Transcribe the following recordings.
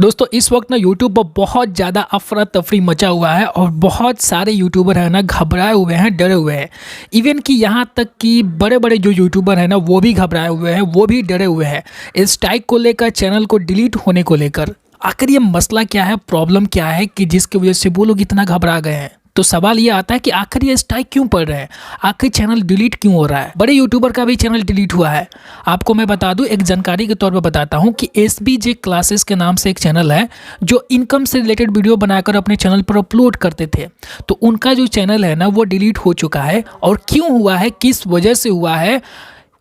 दोस्तों इस वक्त ना यूट्यूब पर बहुत ज़्यादा अफरा तफरी मचा हुआ है और बहुत सारे यूट्यूबर हैं ना घबराए हुए हैं, डरे हुए हैं। इवन कि यहाँ तक कि बड़े बड़े जो यूट्यूबर हैं ना वो भी घबराए हुए हैं, वो भी डरे हुए हैं इस स्ट्राइक को लेकर, चैनल को डिलीट होने को लेकर। आखिर ये मसला क्या है, प्रॉब्लम क्या है कि जिसकी वजह से वो लोग इतना घबरा गए हैं। तो सवाल ये आता है कि आखिर ये स्ट्राइक क्यों पड़ रहा है, आखिर चैनल डिलीट क्यों हो रहा है। बड़े यूट्यूबर का भी चैनल डिलीट हुआ है। आपको मैं बता दूं, एक जानकारी के तौर पर बताता हूं कि SBJ क्लासेस के नाम से एक चैनल है जो इनकम से रिलेटेड वीडियो बनाकर अपने चैनल पर अपलोड करते थे। तो उनका जो चैनल है ना वो डिलीट हो चुका है। और क्यों हुआ है, किस वजह से हुआ है,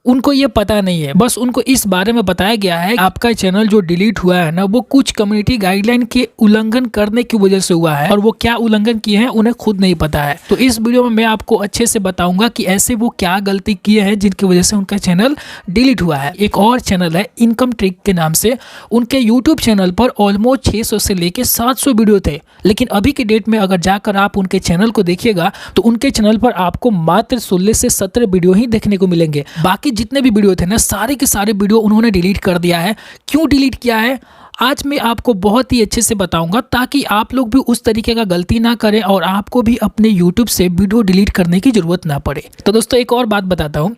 उनको ये पता नहीं है। बस उनको इस बारे में बताया गया है आपका चैनल जो डिलीट हुआ है ना वो कुछ कम्युनिटी गाइडलाइन के उल्लंघन करने की वजह से हुआ है, और वो क्या उल्लंघन किए हैं उन्हें खुद नहीं पता है। तो इस वीडियो में मैं आपको अच्छे से बताऊंगा कि ऐसे वो क्या गलती किए हैं जिनकी वजह से उनका चैनल डिलीट हुआ है। एक और चैनल है इनकम ट्रिक के नाम से, उनके यूट्यूब चैनल पर ऑलमोस्ट 600 से लेके 700 वीडियो थे। लेकिन अभी के डेट में अगर जाकर आप उनके चैनल को देखिएगा तो उनके चैनल पर आपको मात्र 16 से 17 वीडियो ही देखने को मिलेंगे। बाकी जितने भी वीडियो थे ना सारे के सारे वीडियो उन्होंने डिलीट कर दिया है। क्यों डिलीट किया है आज मैं आपको बहुत ही अच्छे से बताऊंगा, ताकि आप लोग भी उस तरीके का गलती ना करें और आपको भी अपने YouTube से वीडियो डिलीट करने की जरूरत ना पड़े। तो दोस्तों एक और बात बताता हूं,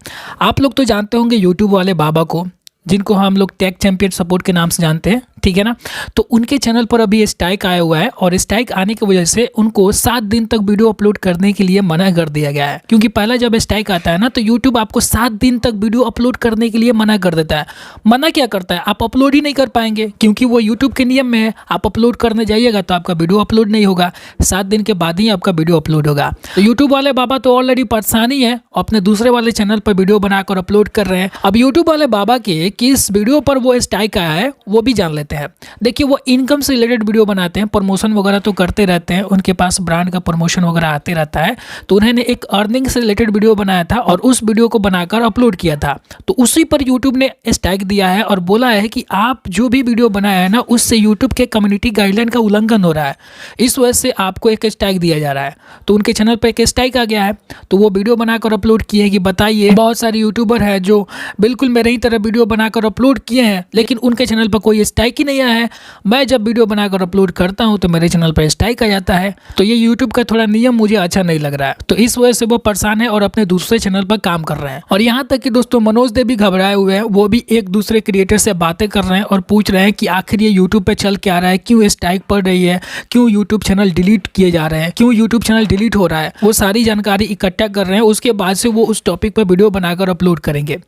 आप लोग तो जानते होंगे YouTube वाले बाबा को, जिनको हम लोग टेक चैंपियन सपोर्ट के नाम से जानते हैं, ठीक है ना। तो उनके चैनल पर अभी स्ट्राइक आया हुआ है और स्ट्राइक आने की वजह से उनको 7 दिन तक वीडियो अपलोड करने के लिए मना कर दिया गया है। क्योंकि पहला जब स्ट्राइक आता है ना तो यूट्यूब आपको 7 दिन तक वीडियो अपलोड करने के लिए मना कर देता है। मना क्या करता है, आप अपलोड ही नहीं कर पाएंगे, क्योंकि वो यूट्यूब के नियम में है। आप अपलोड करने जाइएगा तो आपका वीडियो अपलोड नहीं होगा, 7 दिन के बाद ही आपका वीडियो अपलोड होगा। तो यूट्यूब वाले बाबा तो ऑलरेडी परेशान ही है, अपने दूसरे वाले चैनल पर वीडियो बनाकर अपलोड कर रहे हैं। अब यूट्यूब वाले बाबा के किस वीडियो पर वो स्ट्राइक आया है वो भी जान लेते हैं। देखिए वो इनकम से रिलेटेड वीडियो बनाते हैं, प्रमोशन वगैरह तो करते रहते हैं, उनके पास ब्रांड का प्रमोशन वगैरह आते रहता है। तो उन्होंने एक अर्निंग से रिलेटेड वीडियो बनाया था और उस वीडियो को बनाकर अपलोड किया था। तो उसी पर यूट्यूब ने स्ट्राइक दिया है और बोला है कि आप जो भी वीडियो बनाया है ना उससे यूट्यूब के कम्युनिटी गाइडलाइन का उल्लंघन हो रहा है, इस वजह से आपको एक स्ट्राइक दिया जा रहा है। तो उनके चैनल पर एक स्ट्राइक आ गया है। तो वो वीडियो बनाकर अपलोड किए कि बताइए, बहुत सारे यूट्यूबर है जो बिल्कुल मेरे ही तरह वीडियो बनाकर अपलोड किए हैं लेकिन उनके चैनल पर कोई स्ट्राइक ही नहीं आया है। मैं जब वीडियो बनाकर अपलोड करता हूं तो मेरे चैनल पर स्ट्राइक आ जाता है। तो ये यूट्यूब का थोड़ा नियम मुझे अच्छा नहीं लग रहा है। तो इस वजह से वो परेशान है और अपने दूसरे चैनल पर काम कर रहे हैं। और यहाँ तक कि दोस्तों मनोज देव भी घबराए हुए हैं, वो भी एक दूसरे क्रिएटर से बातें कर रहे हैं और पूछ रहे हैं कि आखिर ये यूट्यूब पे चल क्या रहा है, क्यों स्ट्राइक पड़ रही है, क्यों यूट्यूब चैनल डिलीट किए जा रहे हैं, क्यों यूट्यूब चैनल डिलीट हो रहा है। वो सारी जानकारी इकट्ठा कर रहे हैं, उसके बाद से वो उस टॉपिक पर वीडियो बनाकर अपलोड करेंगे।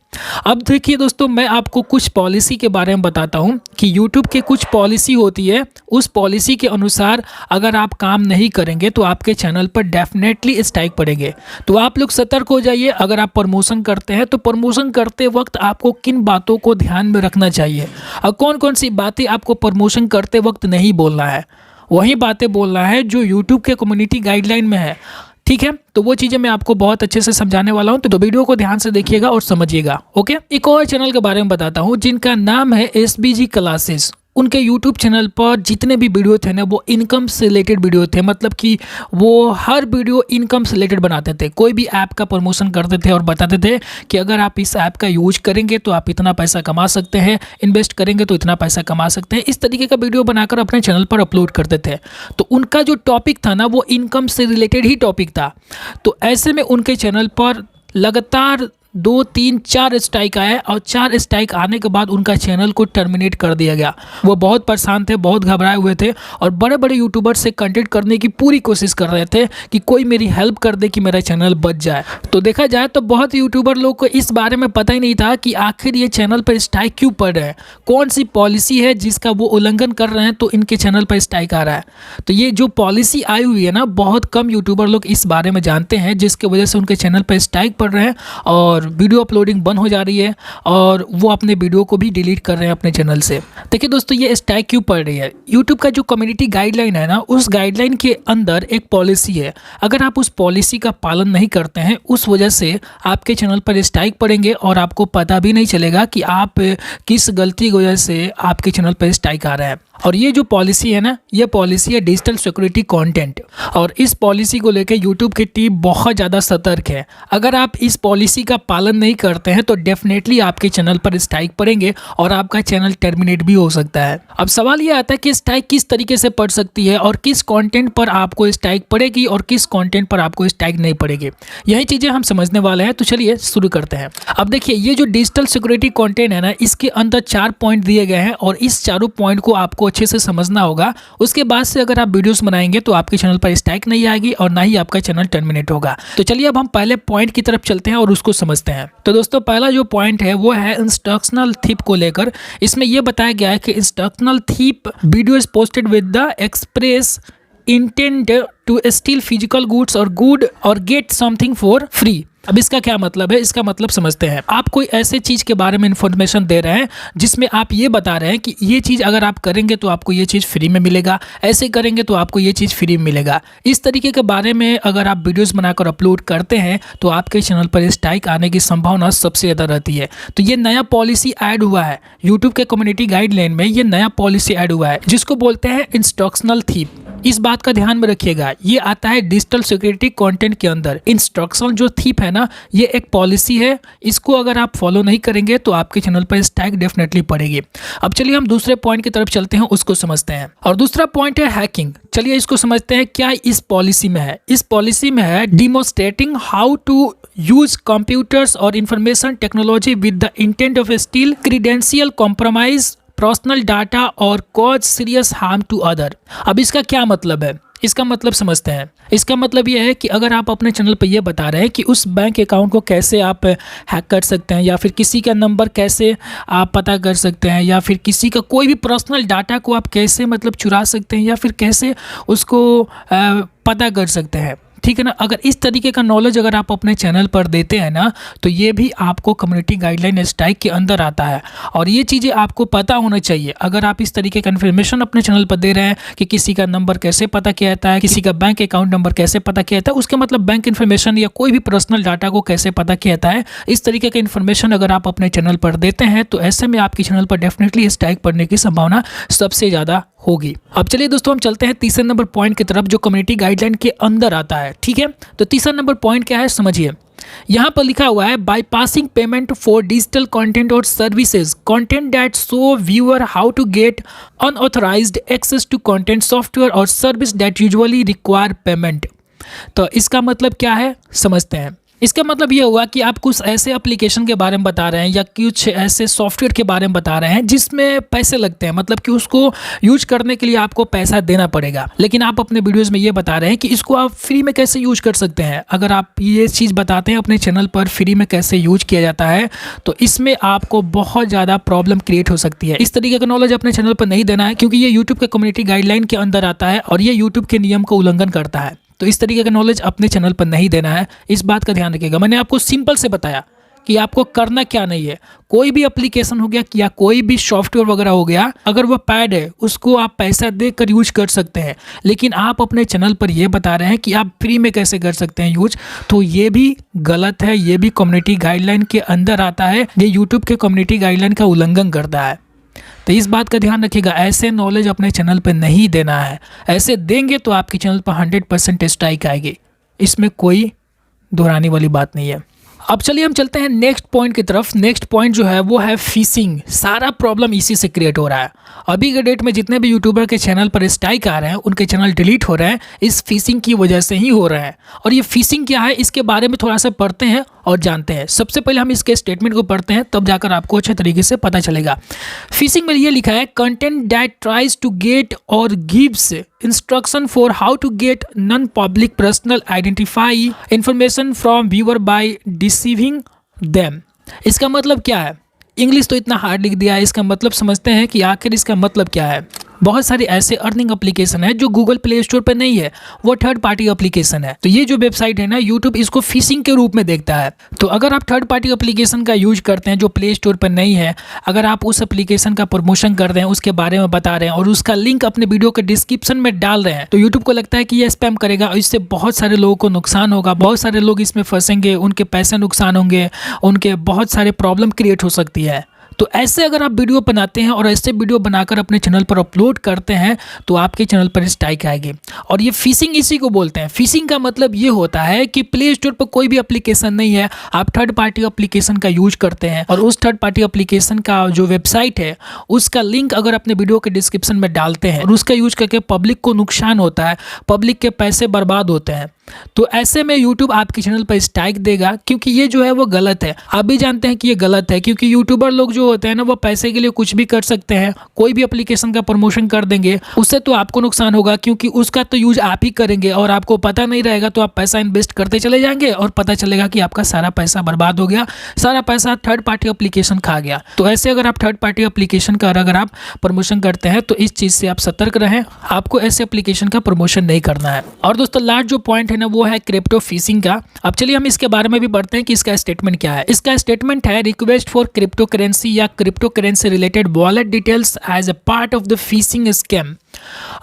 अब देखिए दोस्तों, मैं आपको कुछ पॉलिसी के बारे में बताता हूँ कि यूट्यूब के कुछ पॉलिसी होती है। उस पॉलिसी के अनुसार अगर आप काम नहीं करेंगे तो आपके चैनल पर डेफिनेटली स्ट्राइक पड़ेंगे। तो आप लोग सतर्क हो जाइए। अगर आप प्रमोशन करते हैं तो प्रमोशन करते वक्त आपको किन बातों को ध्यान में रखना चाहिए और कौन कौन सी बातें आपको प्रमोशन करते वक्त नहीं बोलना है, वही बातें बोलना है जो यूट्यूब के कम्युनिटी गाइडलाइन में है, ठीक है। तो वो चीज़ें मैं आपको बहुत अच्छे से समझाने वाला हूं, तो वीडियो को ध्यान से देखिएगा और समझिएगा, ओके। एक और चैनल के बारे में बताता हूं जिनका नाम है SBG क्लासेस। उनके YouTube चैनल पर जितने भी वीडियो थे ना वो इनकम से रिलेटेड वीडियो थे, मतलब कि वो हर वीडियो इनकम से रिलेटेड बनाते थे। कोई भी ऐप का प्रमोशन करते थे और बताते थे कि अगर आप इस ऐप का यूज करेंगे तो आप इतना पैसा कमा सकते हैं, इन्वेस्ट करेंगे तो इतना पैसा कमा सकते हैं। इस तरीके का वीडियो बनाकर अपने चैनल पर अपलोड करते थे। तो उनका जो टॉपिक था ना वो इनकम से रिलेटेड ही टॉपिक था। तो ऐसे में उनके चैनल पर लगातार 2, 3, 4 स्ट्राइक आए और 4 स्ट्राइक आने के बाद उनका चैनल को टर्मिनेट कर दिया गया। वो बहुत परेशान थे, बहुत घबराए हुए थे और बड़े बड़े यूट्यूबर से कांटेक्ट करने की पूरी कोशिश कर रहे थे कि कोई मेरी हेल्प कर दे कि मेरा चैनल बच जाए। तो देखा जाए तो बहुत यूट्यूबर लोग को इस बारे में पता ही नहीं था कि आखिर ये चैनल पर स्ट्राइक क्यों पड़ रहा है, कौन सी पॉलिसी है जिसका वो उल्लंघन कर रहे हैं तो इनके चैनल पर स्ट्राइक आ रहा है। तो ये जो पॉलिसी आई हुई है ना बहुत कम यूट्यूबर लोग इस बारे में जानते हैं, जिसकी वजह से उनके चैनल पर स्ट्राइक पड़ रहे हैं और वीडियो अपलोडिंग बंद हो जा रही है और वो अपने वीडियो को भी डिलीट कर रहे हैं अपने चैनल से। देखिए दोस्तों ये स्ट्राइक क्यों पड़ रही है, यूट्यूब का जो कम्युनिटी गाइडलाइन है ना उस गाइडलाइन के अंदर एक पॉलिसी है। अगर आप उस पॉलिसी का पालन नहीं करते हैं उस वजह से आपके चैनल पर स्ट्राइक पड़ेंगे और आपको पता भी नहीं चलेगा कि आप किस गलती की वजह से आपके चैनल पर स्ट्राइक आ रहा है। और ये जो पॉलिसी है ना, ये पॉलिसी है डिजिटल सिक्योरिटी कंटेंट, और इस पॉलिसी को लेकर यूट्यूब की टीम बहुत ज़्यादा सतर्क है। अगर आप इस पॉलिसी का पालन नहीं करते हैं तो डेफिनेटली आपके चैनल पर स्ट्राइक पड़ेंगे और आपका चैनल टर्मिनेट भी हो सकता है। अब सवाल ये आता है कि स्ट्राइक किस तरीके से पड़ सकती है और किस कंटेंट पर आपको स्ट्राइक पड़ेगी और किस कंटेंट पर आपको स्ट्राइक नहीं पड़ेगी, यही चीज़ें हम समझने वाले हैं। तो चलिए शुरू करते हैं। अब देखिए, ये जो डिजिटल सिक्योरिटी कंटेंट है ना, इसके अंदर 4 पॉइंट दिए गए हैं और इस चारों पॉइंट को आपको अच्छे से समझना होगा। उसके बाद से अगर आप वीडियोस बनाएंगे तो आपके चैनल पर स्ट्राइक नहीं आएगी और ना ही आपका चैनल टर्मिनेट होगा। तो चलिए अब हम पहले पॉइंट की तरफ चलते हैं और उसको समझते हैं। तो दोस्तों, पहला जो पॉइंट है वो है इंस्ट्रक्शनल थीप को लेकर। इसमें यह बताया गया है कि instructional theft video is posted with the express intent to steal physical goods or good or get something for free. अब इसका क्या मतलब है, इसका मतलब समझते हैं। आप कोई ऐसे चीज के बारे में इंफॉर्मेशन दे रहे हैं जिसमें आप ये बता रहे हैं कि ये चीज अगर आप करेंगे तो आपको ये चीज फ्री में मिलेगा, ऐसे करेंगे तो आपको ये चीज फ्री में मिलेगा। इस तरीके के बारे में अगर आप वीडियोस बनाकर अपलोड करते हैं तो आपके चैनल पर स्ट्राइक आने की संभावना सबसे ज़्यादा रहती है। तो ये नया पॉलिसी ऐड हुआ है यूट्यूब के कम्युनिटी गाइडलाइन में, ये नया पॉलिसी ऐड हुआ है जिसको बोलते हैं इंस्ट्रक्शनल थीप। इस बात का ध्यान में रखिएगा, ये आता है डिजिटल सिक्योरिटी कंटेंट के अंदर। इंस्ट्रक्शनल जो थीप है ना, ये एक पॉलिसी है, इसको अगर आप फॉलो नहीं करेंगे तो आपके चैनल पर स्ट्राइक डेफिनेटली पड़ेगी। अब चलिए हम दूसरे पॉइंट की तरफ चलते हैं, उसको समझते हैं। और दूसरा पॉइंट है हैकिंग। चलिए इसको समझते हैं, क्या इस पॉलिसी में है। इस पॉलिसी में है demonstrating how to use computers और information technology with the intent of steal credential compromise personal data और cause serious harm to other. अब इसका क्या मतलब है, इसका मतलब समझते हैं। इसका मतलब यह है कि अगर आप अपने चैनल पर यह बता रहे हैं कि उस बैंक अकाउंट को कैसे आप हैक कर सकते हैं, या फिर किसी का नंबर कैसे आप पता कर सकते हैं, या फिर किसी का कोई भी पर्सनल डाटा को आप कैसे मतलब चुरा सकते हैं, या फिर कैसे उसको पता कर सकते हैं, ठीक है ना। अगर इस तरीके का नॉलेज अगर आप अपने चैनल पर देते हैं ना, तो ये भी आपको कम्युनिटी गाइडलाइन स्ट्राइक के अंदर आता है। और ये चीज़ें आपको पता होना चाहिए। अगर आप इस तरीके का इन्फॉर्मेशन अपने चैनल पर दे रहे हैं कि किसी का नंबर कैसे पता किया जाता है, किसी का बैंक अकाउंट नंबर कैसे पता किया जाता है, उसके मतलब बैंक इन्फॉर्मेशन या कोई भी पर्सनल डाटा को कैसे पता किया जाता है, इस तरीके का इन्फॉर्मेशन अगर आप अपने चैनल पर देते हैं तो ऐसे में आपके चैनल पर डेफिनेटली स्ट्राइक पड़ने की संभावना सबसे ज़्यादा होगी। अब चलिए दोस्तों, हम चलते हैं तीसरे नंबर पॉइंट की तरफ जो कम्युनिटी गाइडलाइन के अंदर आता है, ठीक है। तो तीसरा नंबर पॉइंट क्या है समझिए। यहाँ पर लिखा हुआ है bypassing payment for digital content और services content that show viewer how to get unauthorised access to content software और service that usually require payment. तो इसका मतलब क्या है समझते हैं। इसका मतलब ये हुआ कि आप कुछ ऐसे एप्लीकेशन के बारे में बता रहे हैं या कुछ ऐसे सॉफ्टवेयर के बारे में बता रहे हैं जिसमें पैसे लगते हैं, मतलब कि उसको यूज करने के लिए आपको पैसा देना पड़ेगा। लेकिन आप अपने वीडियोस में ये बता रहे हैं कि इसको आप फ्री में कैसे यूज कर सकते हैं। अगर आप ये चीज़ बताते हैं अपने चैनल पर फ्री में कैसे यूज किया जाता है, तो इसमें आपको बहुत ज़्यादा प्रॉब्लम क्रिएट हो सकती है। इस तरीके का नॉलेज अपने चैनल पर नहीं देना है, क्योंकि ये यूट्यूब के कम्युनिटी गाइडलाइन के अंदर आता है और ये यूट्यूब के नियम का उल्लंघन करता है। तो इस तरीके का नॉलेज अपने चैनल पर नहीं देना है, इस बात का ध्यान रखिएगा। मैंने आपको सिंपल से बताया कि आपको करना क्या नहीं है। कोई भी एप्लीकेशन हो गया या कोई भी सॉफ्टवेयर वगैरह हो गया, अगर वो पैड है उसको आप पैसा देकर यूज कर सकते हैं, लेकिन आप अपने चैनल पर ये बता रहे हैं कि आप फ्री में कैसे कर सकते हैं यूज, तो ये भी गलत है। ये भी कम्युनिटी गाइडलाइन के अंदर आता है, ये यूट्यूब के कम्युनिटी गाइडलाइन का उल्लंघन करता है। तो इस बात का ध्यान रखिएगा, ऐसे नॉलेज अपने चैनल पर नहीं देना है। ऐसे देंगे तो आपके चैनल पर 100% स्ट्राइक आएगी, इसमें कोई दोहराने वाली बात नहीं है। अब चलिए हम चलते हैं नेक्स्ट पॉइंट की तरफ। नेक्स्ट पॉइंट जो है वो है फिशिंग। सारा प्रॉब्लम इसी से क्रिएट हो रहा है। अभी के डेट में जितने भी यूट्यूबर के चैनल पर स्ट्राइक आ रहे हैं, उनके चैनल डिलीट हो रहे हैं, इस फिशिंग की वजह से ही हो रहे हैं। और ये फिशिंग क्या है, इसके बारे में थोड़ा सा पढ़ते हैं और जानते हैं। सबसे पहले हम इसके स्टेटमेंट को पढ़ते हैं, तब जाकर आपको अच्छे तरीके से पता चलेगा। फिशिंग में ये लिखा है content that tries to get और gives instruction for how to get non public personal identify information from viewer by deceiving them. इसका मतलब क्या है, इंग्लिश तो इतना हार्ड लिख दिया है, इसका मतलब समझते हैं कि आखिर इसका मतलब क्या है। बहुत सारे ऐसे अर्निंग एप्लीकेशन है जो गूगल प्ले स्टोर पर नहीं है, वो थर्ड पार्टी एप्लीकेशन है। तो ये जो वेबसाइट है ना, यूट्यूब इसको फिशिंग के रूप में देखता है। तो अगर आप थर्ड पार्टी एप्लीकेशन का यूज करते हैं जो प्ले स्टोर पर नहीं है, अगर आप उस एप्लीकेशन का प्रमोशन कर रहे हैं, उसके बारे में बता रहे हैं और उसका लिंक अपने वीडियो के डिस्क्रिप्शन में डाल रहे हैं, तो यूट्यूब को लगता है कि ये स्पैम करेगा और इससे बहुत सारे लोगों को नुकसान होगा, बहुत सारे लोग इसमें फंसेंगे, उनके पैसे नुकसान होंगे, उनके बहुत सारे प्रॉब्लम क्रिएट हो सकती है। तो ऐसे अगर आप वीडियो बनाते हैं और ऐसे वीडियो बनाकर अपने चैनल पर अपलोड करते हैं तो आपके चैनल पर स्ट्राइक आएगी। और ये फिशिंग इसी को बोलते हैं। फिशिंग का मतलब ये होता है कि प्ले स्टोर पर कोई भी एप्लीकेशन नहीं है, आप थर्ड पार्टी एप्लीकेशन का यूज करते हैं और उस थर्ड पार्टी एप्लीकेशन का जो वेबसाइट है उसका लिंक अगर अपने वीडियो के डिस्क्रिप्शन में डालते हैं और उसका यूज करके पब्लिक को नुकसान होता है, पब्लिक के पैसे बर्बाद होते हैं, तो ऐसे में यूट्यूब आपके चैनल पर स्ट्राइक देगा, क्योंकि ये जो है वो गलत है। आप भी जानते हैं कि ये गलत है, क्योंकि यूट्यूबर लोग जो होते हैं ना वो पैसे के लिए कुछ भी कर सकते हैं, कोई भी एप्लीकेशन का प्रमोशन कर देंगे, उससे तो आपको नुकसान होगा क्योंकि उसका तो यूज आप ही करेंगे और आपको पता नहीं रहेगा, तो आप पैसा इन्वेस्ट करते चले जाएंगे और पता चलेगा कि आपका सारा पैसा बर्बाद हो गया, सारा पैसा थर्ड पार्टी एप्लीकेशन खा गया। तो ऐसे अगर आप थर्ड पार्टी एप्लीकेशन का अगर आप प्रमोशन करते हैं तो इस चीज से आप सतर्क रहें, आपको ऐसे एप्लीकेशन का प्रमोशन नहीं करना है। और दोस्तों लास्ट जो पॉइंट है ना वो है क्रिप्टो फिशिंग का। अब चलिए हम इसके बारे में भी बढ़ते हैं कि इसका स्टेटमेंट क्या है। इसका स्टेटमेंट है रिक्वेस्ट फॉर क्रिप्टो करेंसी या crypto currency related wallet details as a part of the phishing scam.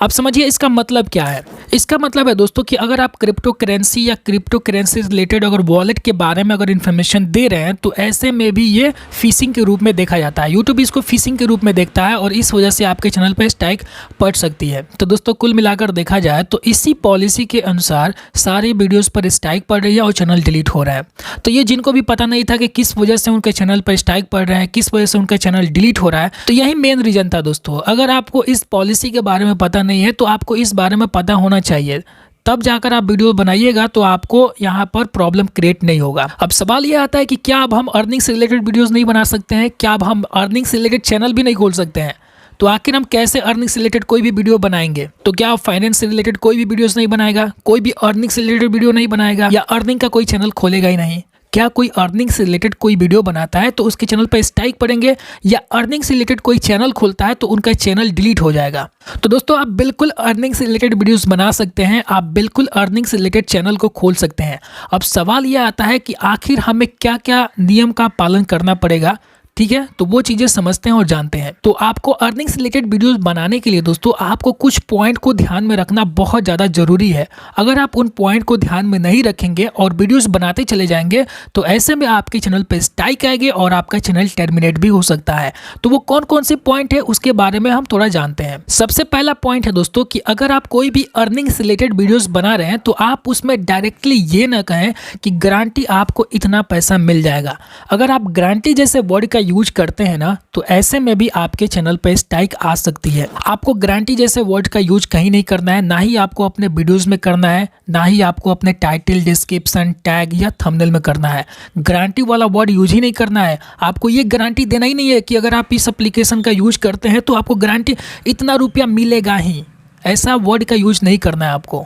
अब समझिए इसका मतलब क्या है। इसका मतलब है दोस्तों कि अगर आप क्रिप्टो करेंसी या क्रिप्टो करेंसी रिलेटेड अगर वॉलेट के बारे में अगर इन्फॉर्मेशन दे रहे हैं तो ऐसे में भी ये फिशिंग के रूप में देखा जाता है। यूट्यूब इसको फिशिंग के रूप में देखता है और इस वजह से आपके चैनल पर स्ट्राइक पड़ सकती है। तो दोस्तों कुल मिलाकर देखा जाए तो इसी पॉलिसी के अनुसार सारे वीडियोस पर स्ट्राइक पड़ रही है और चैनल डिलीट हो रहा है। तो ये जिनको भी पता नहीं था कि किस वजह से उनके चैनल पर स्ट्राइक पड़ रहा है, किस वजह से उनका चैनल डिलीट हो रहा है, तो यही मेन रीजन था दोस्तों। अगर आपको इस पॉलिसी के बारे में पता नहीं है तो आपको इस बारे में पता होना चाहिए, तब जाकर आप वीडियो बनाइएगा तो आपको यहाँ पर प्रॉब्लम क्रिएट नहीं होगा। अब सवाल ये आता है कि क्या अब हम अर्निंग से रिलेटेड वीडियोस नहीं बना सकते हैं, क्या अब हम अर्निंग से रिलेटेड चैनल भी नहीं खोल सकते हैं? तो आखिर हम कैसे अर्निंग से रिलेटेड कोई भी वीडियो बनाएंगे? तो क्या फाइनेंस से रिलेटेड कोई भी वीडियोस नहीं बनाएगा, कोई भी अर्निंग से रिलेटेड वीडियो नहीं बनाएगा या अर्निंग का कोई चैनल खोलेगा ही नहीं? क्या कोई अर्निंग से रिलेटेड कोई वीडियो बनाता है तो उसके चैनल पर स्ट्राइक पड़ेंगे, या अर्निंग से रिलेटेड कोई चैनल खोलता है तो उनका चैनल डिलीट हो जाएगा? तो दोस्तों आप बिल्कुल अर्निंग से रिलेटेड वीडियोस बना सकते हैं, आप बिल्कुल अर्निंग से रिलेटेड चैनल को खोल सकते हैं। अब सवाल यह आता है कि आखिर हमें क्या क्या नियम का पालन करना पड़ेगा, ठीक है? तो वो चीजें समझते हैं और जानते हैं। तो आपको अर्निंग से रिलेटेड वीडियोस बनाने के लिए दोस्तों आपको कुछ पॉइंट को ध्यान में रखना बहुत ज़्यादा जरूरी है। अगर आप उन पॉइंट को ध्यान में नहीं रखेंगे और वीडियोस बनाते चले जाएंगे तो ऐसे में आपके चैनल पे स्ट्राइक आएंगे और आपका चैनल टर्मिनेट भी हो सकता है। तो वो कौन कौन से पॉइंट है उसके बारे में हम थोड़ा जानते हैं। सबसे पहला पॉइंट है दोस्तों कि अगर आप कोई भी अर्निंग से रिलेटेड वीडियोस बना रहे हैं तो आप उसमें डायरेक्टली ये ना कहें कि गारंटी आपको इतना पैसा मिल जाएगा। अगर आप गारंटी जैसे वर्ड का यूज करते हैं ना तो ऐसे में भी आपके चैनल पे स्ट्राइक आ सकती है। आपको गारंटी जैसे वर्ड का यूज कहीं नहीं करना है, ना ही आपको अपने वीडियोस में करना है, ना ही आपको अपने टाइटल, डिस्क्रिप्शन, टैग या थंबनेल में करना है। गारंटी वाला वर्ड यूज ही नहीं करना है। आपको ये गारंटी देना ही नहीं है कि अगर आप इस एप्लीकेशन का यूज करते हैं तो आपको गारंटी इतना रुपया मिलेगा ही, ऐसा वर्ड का यूज नहीं करना है आपको।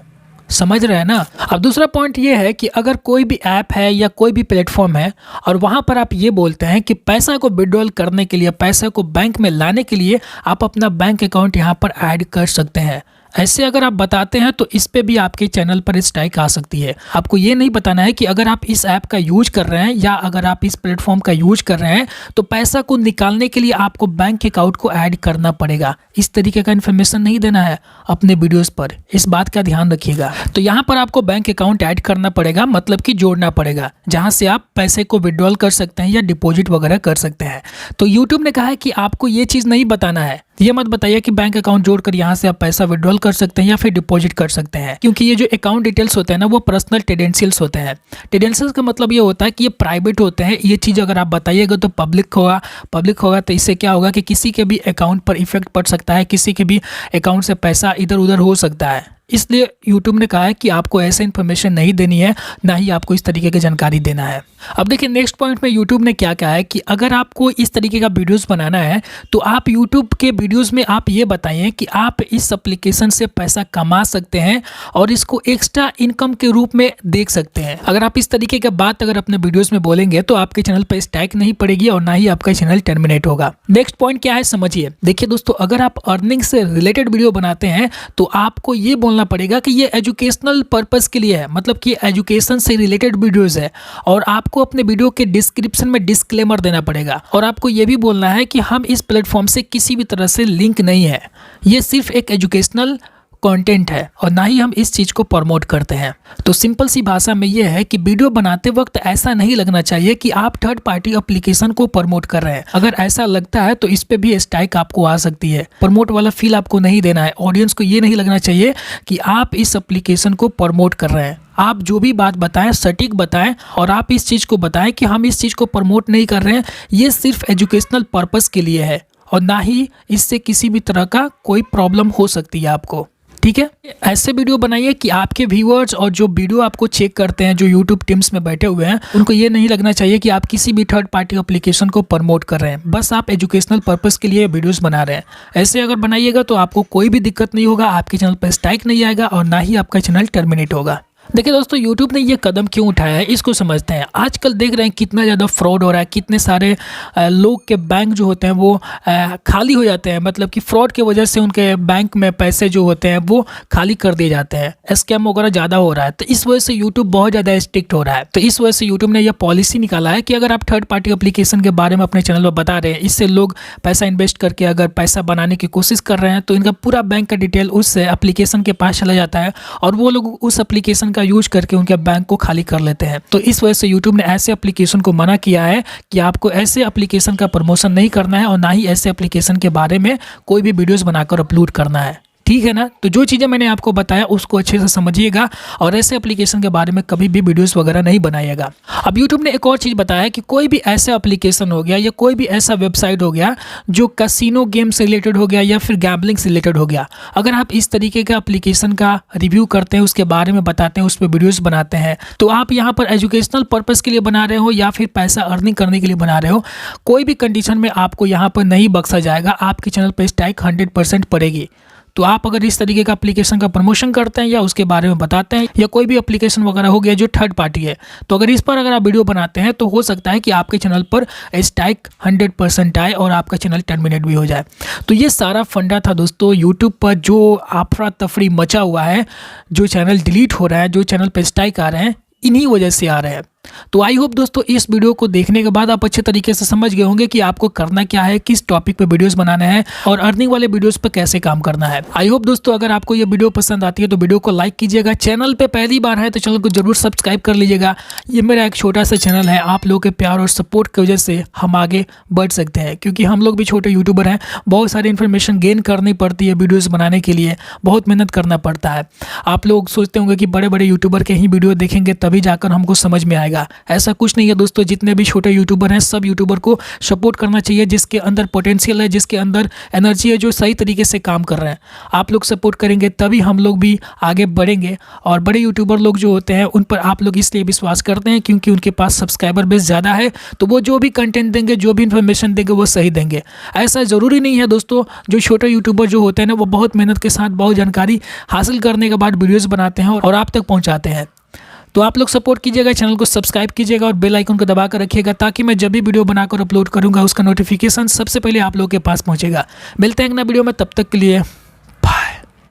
समझ रहे हैं ना? अब दूसरा पॉइंट ये है कि अगर कोई भी ऐप है या कोई भी प्लेटफॉर्म है और वहाँ पर आप ये बोलते हैं कि पैसा को विड्रॉल करने के लिए, पैसा को बैंक में लाने के लिए आप अपना बैंक अकाउंट यहाँ पर ऐड कर सकते हैं, ऐसे अगर आप बताते हैं तो इस पे भी आपके चैनल पर स्ट्राइक आ सकती है। आपको ये नहीं बताना है कि अगर आप इस ऐप का यूज कर रहे हैं या अगर आप इस प्लेटफॉर्म का यूज कर रहे हैं तो पैसा को निकालने के लिए आपको बैंक अकाउंट को ऐड करना पड़ेगा। इस तरीके का इन्फॉर्मेशन नहीं देना है अपने वीडियोस पर, इस बात का ध्यान रखिएगा। तो यहाँ पर आपको बैंक अकाउंट ऐड करना पड़ेगा, मतलब कि जोड़ना पड़ेगा, जहाँ से आप पैसे को विड्रॉल कर सकते हैं या डिपॉजिट वगैरह कर सकते हैं। तो यूट्यूब ने कहा है कि आपको ये चीज़ नहीं बताना है, ये मत बताइए कि बैंक अकाउंट जोड़कर यहाँ से आप पैसा विड्रॉल कर सकते हैं या फिर डिपॉजिट कर सकते हैं, क्योंकि ये जो अकाउंट डिटेल्स होते हैं ना वो पर्सनल क्रेडेंशियल्स होते हैं। क्रेडेंशियल्स का मतलब ये होता है कि ये प्राइवेट होते हैं। ये चीज़ अगर आप बताइएगा तो पब्लिक होगा तो इससे क्या होगा कि किसी के भी अकाउंट पर इफेक्ट पड़ सकता है, किसी के भी अकाउंट से पैसा इधर उधर हो सकता है। इसलिए यूट्यूब ने कहा है कि आपको ऐसे इन्फॉर्मेशन नहीं देनी है, ना ही आपको इस तरीके की जानकारी देना है। अब देखिए नेक्स्ट पॉइंट में यूट्यूब ने क्या कहा है कि अगर आपको इस तरीके का वीडियोस बनाना है तो आप यूट्यूब के वीडियोस में आप ये बताइए कि आप इस एप्लीकेशन से पैसा कमा सकते हैं और इसको एक्स्ट्रा इनकम के रूप में देख सकते हैं। अगर आप इस तरीके की बात अगर अपने वीडियोस में बोलेंगे तो आपके चैनल पर स्ट्राइक नहीं पड़ेगी और ना ही आपका चैनल टर्मिनेट होगा। नेक्स्ट पॉइंट क्या है समझिए। देखिए दोस्तों, अगर आप अर्निंग से रिलेटेड वीडियो बनाते हैं तो आपको ये बोलना पड़ेगा कि ये एजुकेशनल पर्पस के लिए है, मतलब कि एजुकेशन से रिलेटेड वीडियोस है, और आपको अपने वीडियो के डिस्क्रिप्शन में डिस्क्लेमर देना पड़ेगा। और आपको ये भी बोलना है कि हम इस प्लेटफॉर्म से किसी भी तरह से लिंक नहीं है, ये सिर्फ एक एजुकेशनल कंटेंट है और ना ही हम इस चीज़ को प्रमोट करते हैं। तो सिंपल सी भाषा में ये है कि वीडियो बनाते वक्त ऐसा नहीं लगना चाहिए कि आप थर्ड पार्टी एप्लीकेशन को प्रमोट कर रहे हैं। अगर ऐसा लगता है तो इस पे भी स्ट्राइक आपको आ सकती है। प्रमोट वाला फील आपको नहीं देना है। ऑडियंस को ये नहीं लगना चाहिए कि आप इस एप्लीकेशन को प्रमोट कर रहे हैं। आप जो भी बात बताएं सटीक बताएं और आप इस चीज़ को बताएं कि हम इस चीज़ को प्रमोट नहीं कर रहे हैं, ये सिर्फ एजुकेशनल पर्पस के लिए है और ना ही इससे किसी भी तरह का कोई प्रॉब्लम हो सकती है आपको। ठीक है, ऐसे वीडियो बनाइए कि आपके व्यूअर्स और जो वीडियो आपको चेक करते हैं, जो यूट्यूब टीम्स में बैठे हुए हैं, उनको ये नहीं लगना चाहिए कि आप किसी भी थर्ड पार्टी एप्लीकेशन को प्रमोट कर रहे हैं। बस आप एजुकेशनल पर्पस के लिए वीडियोस बना रहे हैं। ऐसे अगर बनाइएगा तो आपको कोई भी दिक्कत नहीं होगा, आपके चैनल पर स्ट्राइक नहीं आएगा और ना ही आपका चैनल टर्मिनेट होगा। देखिए दोस्तों, YouTube ने ये कदम क्यों उठाया है इसको समझते हैं। आजकल देख रहे हैं कितना ज़्यादा फ्रॉड हो रहा है, कितने सारे लोग के बैंक जो होते हैं वो खाली हो जाते हैं। मतलब कि फ्रॉड की वजह से उनके बैंक में पैसे जो होते हैं वो खाली कर दिए जाते हैं। स्कैम वगैरह ज़्यादा हो रहा है, तो इस वजह से YouTube बहुत ज़्यादा स्ट्रिक्ट हो रहा है। तो इस वजह से YouTube ने यह पॉलिसी निकाला है कि अगर आप थर्ड पार्टी एप्लीकेशन के बारे में अपने चैनल पर बता रहे हैं, इससे लोग पैसा इन्वेस्ट करके अगर पैसा बनाने की कोशिश कर रहे हैं, तो इनका पूरा बैंक का डिटेल उस एप्लीकेशन के पास चला जाता है और वो लोग उस एप्लीकेशन का यूज करके उनके बैंक को खाली कर लेते हैं। तो इस वजह से YouTube ने ऐसे एप्लीकेशन को मना किया है कि आपको ऐसे एप्लीकेशन का प्रमोशन नहीं करना है और ना ही ऐसे एप्लीकेशन के बारे में कोई भी वीडियोस बनाकर अपलोड करना है। ठीक है ना। तो जो चीज़ें मैंने आपको बताया उसको अच्छे से समझिएगा और ऐसे एप्लीकेशन के बारे में कभी भी वीडियोस वगैरह नहीं बनाइएगा। अब यूट्यूब ने एक और चीज़ बताया कि कोई भी ऐसा एप्लीकेशन हो गया या कोई भी ऐसा वेबसाइट हो गया जो कैसीनो गेम से रिलेटेड हो गया या फिर गैम्बलिंग से रिलेटेड हो गया, अगर आप इस तरीके का एप्लीकेशन का रिव्यू करते हैं, उसके बारे में बताते हैं, उस पर वीडियोज़ बनाते हैं, तो आप यहाँ पर एजुकेशनल पर्पज़ के लिए बना रहे हो या फिर पैसा अर्निंग करने के लिए बना रहे हो, कोई भी कंडीशन में आपको यहाँ पर नहीं बख्शा जाएगा। आपके चैनल पर स्ट्राइक 100% पड़ेगी। तो आप अगर इस तरीके का एप्लीकेशन का प्रमोशन करते हैं या उसके बारे में बताते हैं या कोई भी एप्लीकेशन वगैरह हो गया जो थर्ड पार्टी है, तो अगर इस पर अगर आप वीडियो बनाते हैं तो हो सकता है कि आपके चैनल पर स्ट्राइक 100% आए और आपका चैनल टर्मिनेट भी हो जाए। तो ये सारा फंडा था दोस्तों। यूट्यूब पर जो अफरा तफरी मचा हुआ है, जो चैनल डिलीट हो रहा है, जो चैनल पर स्ट्राइक आ रहे हैं, इन्हीं वजह से आ रहे हैं। तो आई होप दोस्तों इस वीडियो को देखने के बाद आप अच्छे तरीके से समझ गए होंगे कि आपको करना क्या है, किस टॉपिक पे वीडियोस बनाना है और अर्निंग वाले वीडियोस पे कैसे काम करना है। आई होप दोस्तों अगर आपको ये वीडियो पसंद आती है तो वीडियो को लाइक कीजिएगा। चैनल पे पहली बार है तो चैनल को जरूर सब्सक्राइब कर लीजिएगा। ये मेरा एक छोटा सा चैनल है, आप लोगों के प्यार और सपोर्ट की वजह से हम आगे बढ़ सकते हैं, क्योंकि हम लोग भी छोटे यूट्यूबर हैं। बहुत सारी इन्फॉर्मेशन गेन करनी पड़ती है वीडियोज़ बनाने के लिए, बहुत मेहनत करना पड़ता है। आप लोग सोचते होंगे कि बड़े बड़े यूट्यूबर के ही वीडियो देखेंगे तभी जाकर हमको समझ में आएगा। ऐसा कुछ नहीं है दोस्तों। जितने भी छोटे यूट्यूबर हैं सब यूट्यूबर को सपोर्ट करना चाहिए, जिसके अंदर पोटेंशियल है, जिसके अंदर एनर्जी है, जो सही तरीके से काम कर रहे हैं। आप लोग सपोर्ट करेंगे तभी हम लोग भी आगे बढ़ेंगे। और बड़े यूट्यूबर लोग जो होते हैं उन पर आप लोग इसलिए विश्वास करते हैं क्योंकि उनके पास सब्सक्राइबर बेस ज़्यादा है, तो वो जो भी कंटेंट देंगे, जो भी इन्फॉर्मेशन देंगे वो सही देंगे। ऐसा ज़रूरी नहीं है दोस्तों। जो छोटे यूट्यूबर जो होते हैं ना, वो बहुत मेहनत के साथ बहुत जानकारी हासिल करने के बाद वीडियोज़ बनाते हैं और आप तक पहुँचाते हैं। तो आप लोग सपोर्ट कीजिएगा, चैनल को सब्सक्राइब कीजिएगा और बेल आइकन को दबा कर रखिएगा, ताकि मैं जब भी वीडियो बनाकर अपलोड करूंगा उसका नोटिफिकेशन सबसे पहले आप लोगों के पास पहुंचेगा। मिलते हैं एक नए वीडियो में, तब तक के लिए